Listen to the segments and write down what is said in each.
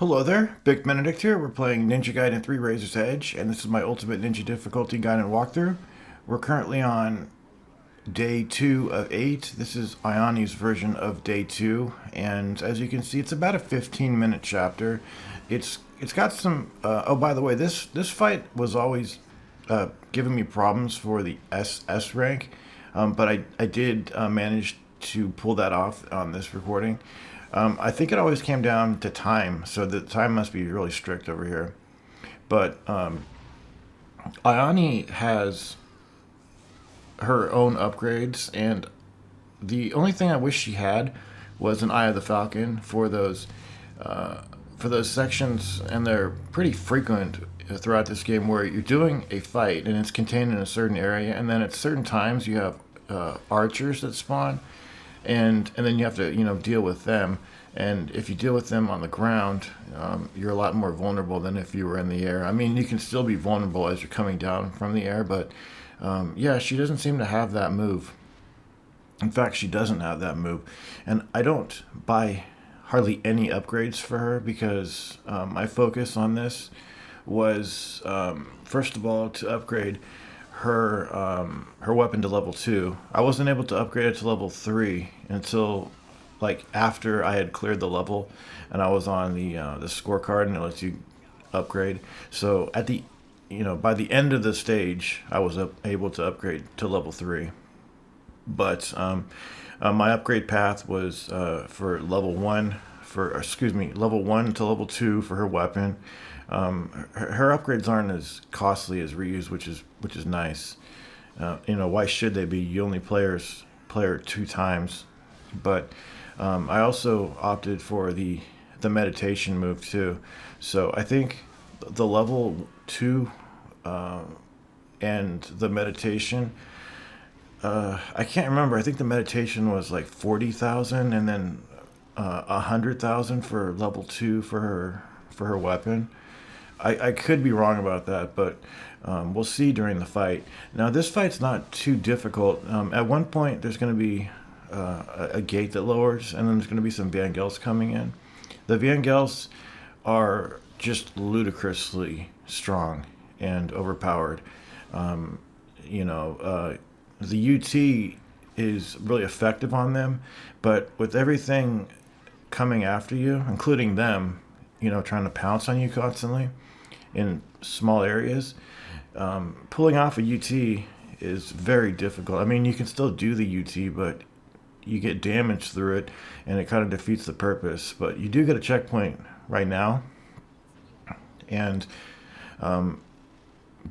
Hello there, Big Benedict here. We're playing Ninja Gaiden 3 Razor's Edge, and this is my Ultimate Ninja Difficulty Gaiden walkthrough. We're currently on day 2 of 8. This is Ayane's version of day 2, and as you can see, it's about a 15-minute chapter. It's got some... oh, by the way, this fight was always giving me problems for the SS rank, but I did manage to pull that off on this recording. I think it always came down to time, so the time must be really strict over here. But Ayane has her own upgrades, and the only thing I wish she had was an Eye of the Falcon for those sections, and they're pretty frequent throughout this game where you're doing a fight and it's contained in a certain area, and then at certain times you have archers that spawn, and then you have to deal with them. And if you deal with them on the ground, you're a lot more vulnerable than if you were in the air. I mean, you can still be vulnerable as you're coming down from the air, but yeah, she doesn't seem to have that move. In fact, she doesn't have that move, and I don't buy hardly any upgrades for her because my focus on this was first of all to upgrade her weapon to level 2. I wasn't able to upgrade it to level 3 until like after I had cleared the level and I was on the scorecard, and it lets you upgrade. So at the by the end of the stage, I was able to upgrade to level 3. But my upgrade path was for level 1 level 1 to level 2 for her weapon. Her upgrades aren't as costly as Ryu's, which is nice. Why should they be? You only play her 2 times. But I also opted for the meditation move too. So I think the level 2 and the meditation, I can't remember. I think the meditation was like 40,000, and then 100,000 for level 2 for her weapon. I could be wrong about that, but we'll see during the fight. Now, this fight's not too difficult. At one point, there's going to be a gate that lowers, and then there's going to be some Vangels coming in. The Vangels are just ludicrously strong and overpowered. The UT is really effective on them, but with everything coming after you, including them, trying to pounce on you constantly in small areas, pulling off a UT is very difficult. I mean, you can still do the UT, but you get damage through it, and it kind of defeats the purpose. But you do get a checkpoint right now, and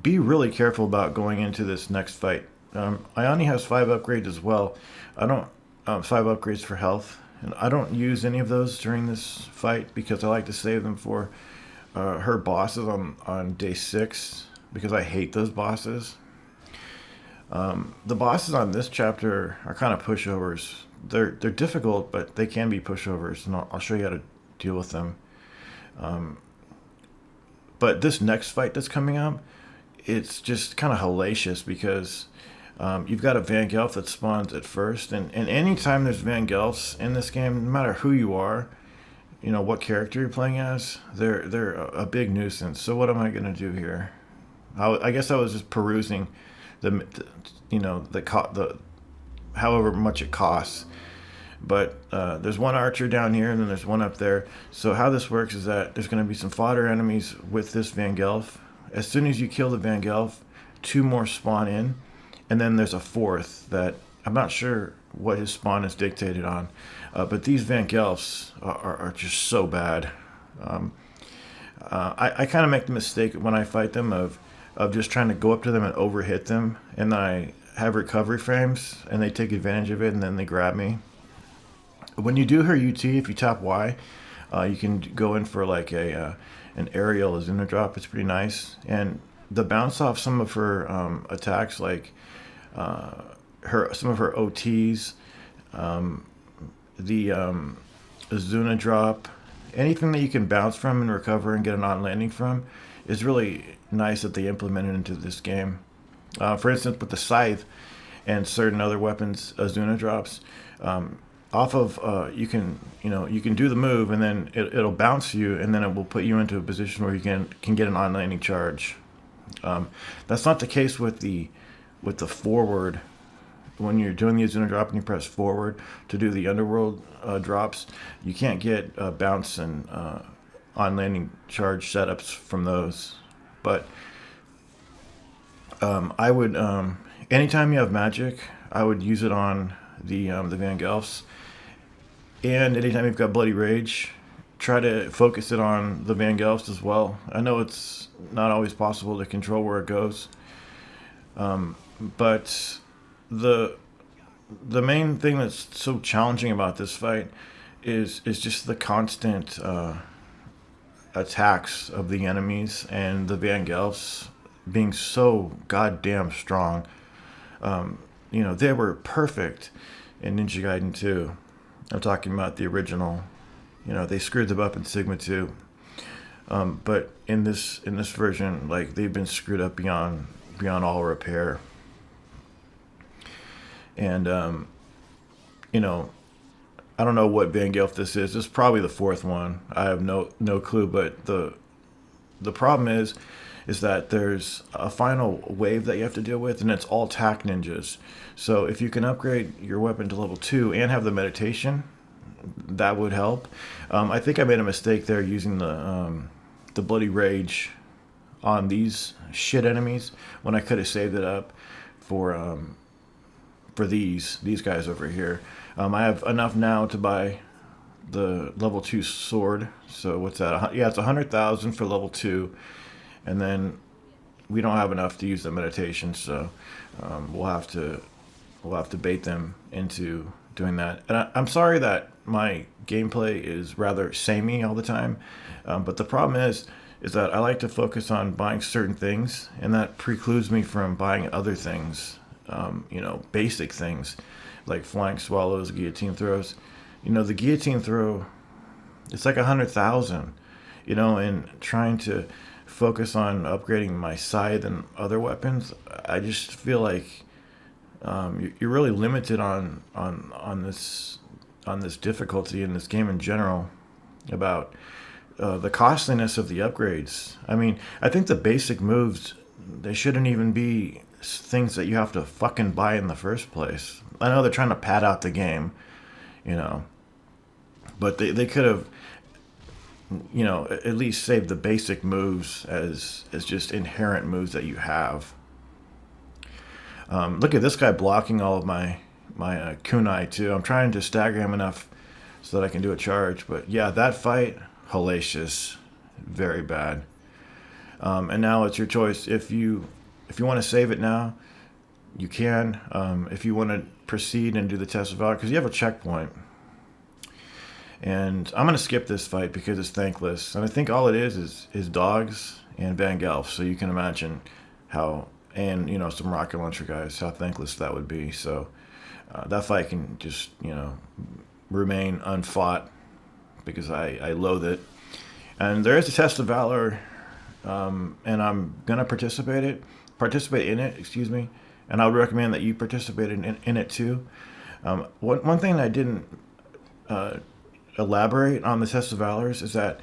be really careful about going into this next fight. Ayane has 5 upgrades as well. I don't 5 upgrades for health, and I don't use any of those during this fight because I like to save them for her bosses on day 6, because I hate those bosses. The bosses on this chapter are kind of pushovers. They're difficult, but they can be pushovers, and I'll show you how to deal with them. But this next fight that's coming up, it's just kind of hellacious because you've got a Vangelf that spawns at first, and anytime there's Vangelfs in this game, no matter who you are, what character you're playing as, they're a big nuisance. So what am I gonna do here? I guess I was just perusing the however much it costs. But there's one archer down here, and then there's one up there. So how this works is that there's going to be some fodder enemies with this Vangelf. As soon as you kill the Vangelf, 2 more spawn in, and then there's a 4th that I'm not sure what his spawn is dictated on. But these Vangelfs are just so bad. I kind of make the mistake when I fight them of just trying to go up to them and overhit them, and then I have recovery frames, and they take advantage of it, and then they grab me. When you do her UT, if you tap Y, you can go in for like an aerial Azuna drop. It's pretty nice, and the bounce off some of her attacks, like some of her OTs, the Azuna drop, anything that you can bounce from and recover and get an on landing from, is really nice that they implemented into this game. For instance, with the scythe and certain other weapons, Azuna drops, off of you can do the move, and then it'll bounce you, and then it will put you into a position where you can get an on landing charge. That's not the case with the forward. When you're doing the Azuna drop and you press forward to do the underworld drops, you can't get bounce and on landing charge setups from those. But I would anytime you have magic, I would use it on the Van Gelfs. And anytime you've got Bloody Rage, try to focus it on the Van Gelfs as well. I know it's not always possible to control where it goes, but the main thing that's so challenging about this fight is just the constant attacks of the enemies and the Van Gelfs being so goddamn strong. They were perfect in Ninja Gaiden 2. I'm talking about the original. They screwed them up in Sigma 2. But in this version, like, they've been screwed up beyond all repair. And I don't know what Van Gelf this is. This is probably the fourth one. I have no clue. But the problem is that there's a final wave that you have to deal with, and it's all tack ninjas. So if you can upgrade your weapon to level 2 and have the meditation, that would help. I think I made a mistake there using the Bloody Rage on these shit enemies when I could have saved it up for these guys over here. I have enough now to buy the level 2 sword. So what's that? Yeah, it's 100,000 for level 2. And then we don't have enough to use the meditation, so we'll have to bait them into doing that. And I'm sorry that my gameplay is rather samey all the time, but the problem is that I like to focus on buying certain things, and that precludes me from buying other things. Basic things like flying swallows, guillotine throws. The guillotine throw, it's like 100,000. And trying to focus on upgrading my scythe and other weapons, I just feel like you're really limited on this difficulty in this game in general about the costliness of the upgrades. I mean, I think the basic moves, they shouldn't even be things that you have to fucking buy in the first place. I know they're trying to pad out the game, but they could have at least save the basic moves as just inherent moves that you have. Look at this guy blocking all of my kunai too. I'm trying to stagger him enough so that I can do a charge. But yeah, that fight, hellacious, very bad. And now it's your choice. If you want to save it now, you can. If you want to proceed and do the test of valor, because you have a checkpoint. And I'm going to skip this fight because it's thankless. And I think all it is dogs and Van Gelf. So you can imagine how, and, some rocket launcher guys, how thankless that would be. So that fight can just, remain unfought because I loathe it. And there is a test of valor, and I'm going to participate in it, excuse me. And I would recommend that you participate in it too. One thing that I didn't elaborate on the test of valors is that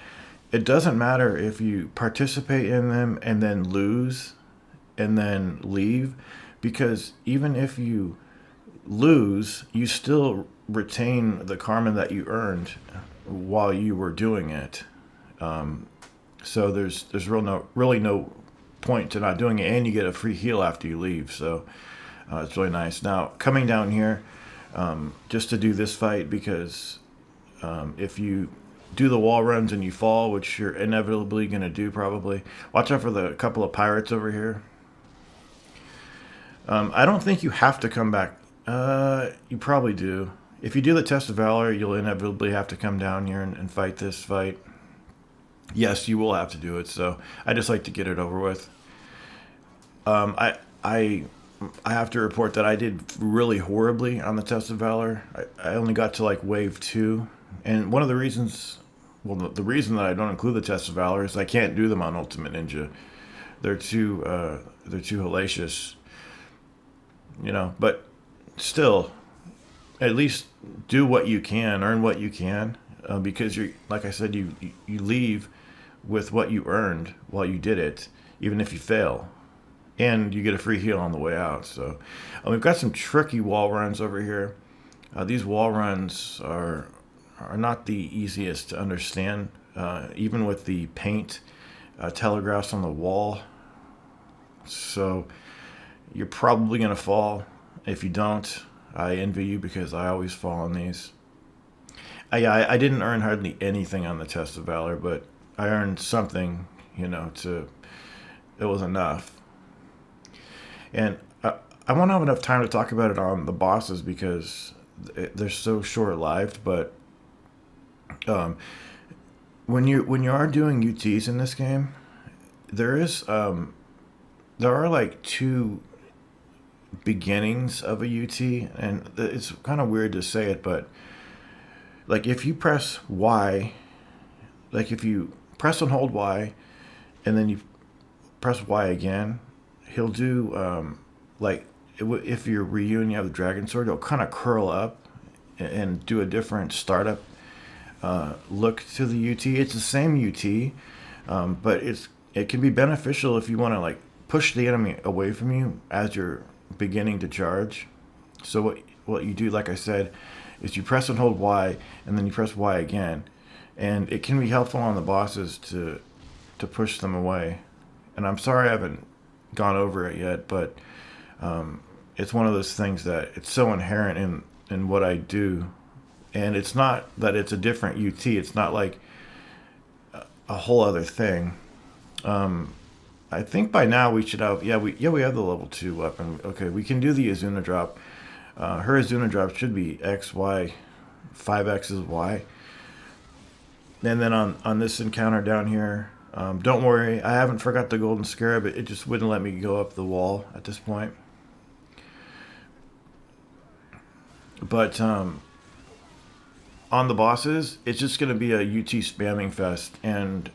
it doesn't matter if you participate in them and then lose and then leave, because even if you lose, you still retain the karma that you earned while you were doing it. So there's really no point to not doing it, and you get a free heal after you leave. So it's really nice. Now coming down here just to do this fight, because if you do the wall runs and you fall, which you're inevitably going to do probably, watch out for the couple of pirates over here. I don't think you have to come back. You probably do. If you do the test of valor, you'll inevitably have to come down here and fight this fight. Yes, you will have to do it, so I just like to get it over with. I have to report that I did really horribly on the test of valor. I only got to like wave 2. And one of the reasons, the reason that I don't include the test of valor is I can't do them on Ultimate Ninja. They're too hellacious, But still, at least do what you can, earn what you can, because like I said, you leave with what you earned while you did it, even if you fail, and you get a free heal on the way out. So we've got some tricky wall runs over here. These wall runs are not the easiest to understand, even with the paint telegraphs on the wall. So you're probably going to fall. If you don't, I envy you because I always fall on these. I didn't earn hardly anything on the Test of Valor, but I earned something, it was enough. And I won't have enough time to talk about it on the bosses because they're so short-lived, but when you are doing UTs in this game, there are like two beginnings of a UT, and it's kind of weird to say it, but like if you press Y, like if you press and hold Y, and then you press Y again, he'll do if you're Ryu and you have the dragon sword, it'll kind of curl up and do a different startup look to the UT. It's the same UT, but it can be beneficial if you want to like push the enemy away from you as you're beginning to charge. So what you do, like I said, is you press and hold Y, and then you press Y again, and it can be helpful on the bosses to push them away. And I'm sorry I haven't gone over it yet, but it's one of those things that it's so inherent in what I do. And it's not that it's a different UT. It's not like a whole other thing. I think by now we should have, we have the level 2 weapon. Okay, we can do the Azuna drop. Her Azuna drop should be X, Y, 5X is Y. And then on this encounter down here, don't worry, I haven't forgot the golden scarab. It just wouldn't let me go up the wall at this point. But on the bosses, it's just going to be a UT spamming fest, and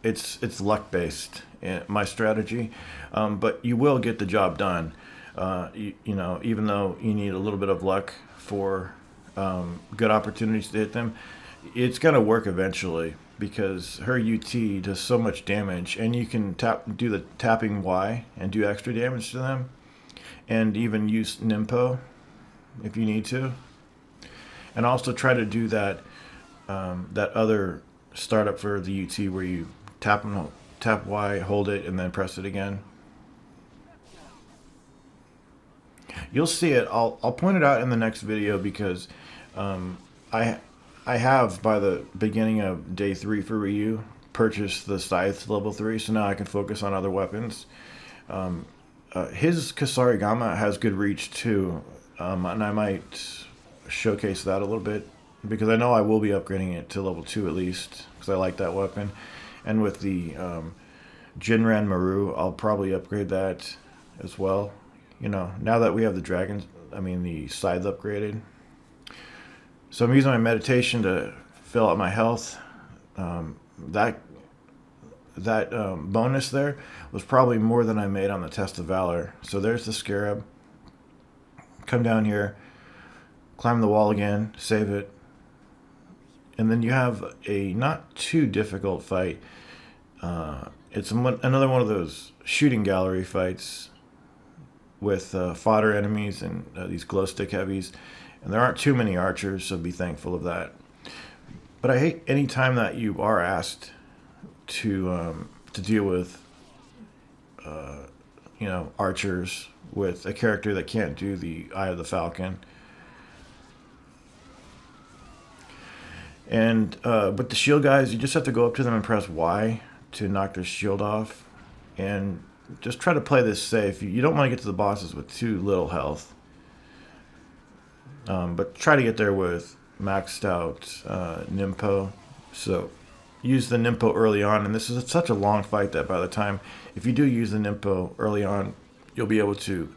it's luck based, my strategy, but you will get the job done. Even though you need a little bit of luck for good opportunities to hit them, it's going to work eventually because her UT does so much damage, and you can do the tapping Y and do extra damage to them, and even use Nimpo if you need to, and also try to do that other startup for the UT where you tap Y, hold it, and then press it again. You'll see it. I'll point it out in the next video because I have, by the beginning of day 3 for Ryu, purchased the Scythe level 3, so now I can focus on other weapons. His Kasarigama has good reach too, and I might showcase that a little bit because I know I will be upgrading it to level 2 at least because I like that weapon. And with the Jinran Maru, I'll probably upgrade that as well. Now that we have the the scythe upgraded. So I'm using my meditation to fill out my health. That bonus there was probably more than I made on the Test of Valor. So there's the Scarab. Come down here, climb the wall again, save it. And then you have a not too difficult fight. It's another one of those shooting gallery fights with fodder enemies and these glow stick heavies. And there aren't too many archers, so be thankful of that. But I hate any time that you are asked to deal with archers with a character that can't do the Eye of the Falcon. And with the shield guys, you just have to go up to them and press Y to knock their shield off. And just try to play this safe. You don't want to get to the bosses with too little health. But try to get there with maxed out Nimpo. So use the Nimpo early on. And this is such a long fight that by the time, if you do use the Nimpo early on, you'll be able to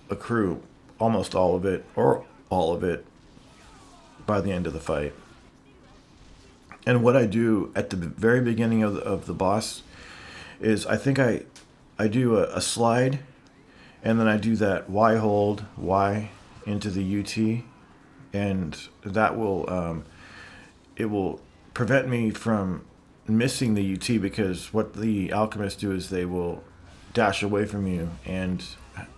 accrue almost all of it, or all of it, by the end of the fight. And what I do at the very beginning of the boss is I think I do a slide, and then I do that Y hold, Y, into the UT, and that will it will prevent me from missing the UT, because what the alchemists do is they will dash away from you and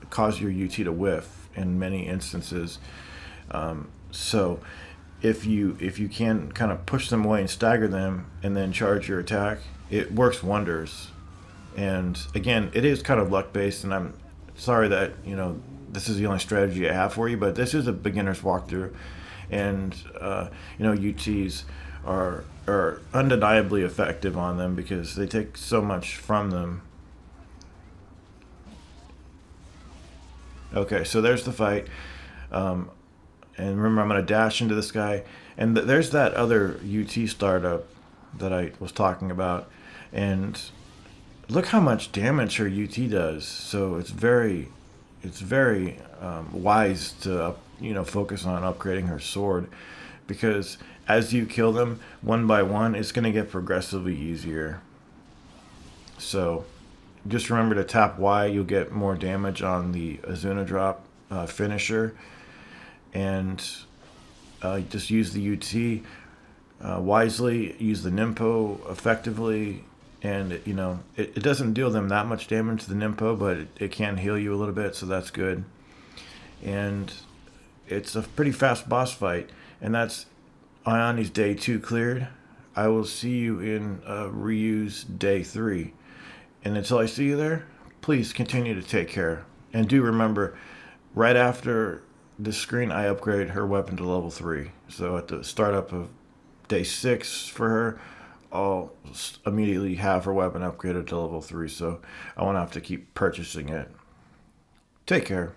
cause your UT to whiff in many instances. So if you can kind of push them away and stagger them and then charge your attack, it works wonders. And again, it is kind of luck based, and I'm sorry that this is the only strategy I have for you, but this is a beginner's walkthrough, and UTs are undeniably effective on them because they take so much from them. Okay, so there's the fight. And remember, I'm going to dash into this guy. And there's that other UT startup that I was talking about. And look how much damage her UT does. So it's very wise to focus on upgrading her sword, because as you kill them one by one, it's going to get progressively easier. So just remember to tap Y. You'll get more damage on the Azuna drop finisher. And just use the UT wisely. Use the Nimpo effectively. And it doesn't deal them that much damage to the Nimpo, but it can heal you a little bit, so that's good. And it's a pretty fast boss fight. And that's Ayane's day 2 cleared. I will see you in Ryu's day 3. And until I see you there, please continue to take care. And do remember, right after this screen, I upgraded her weapon to level 3. So at the startup of day 6 for her, I'll immediately have her weapon upgraded to level 3. So I won't have to keep purchasing it. Take care.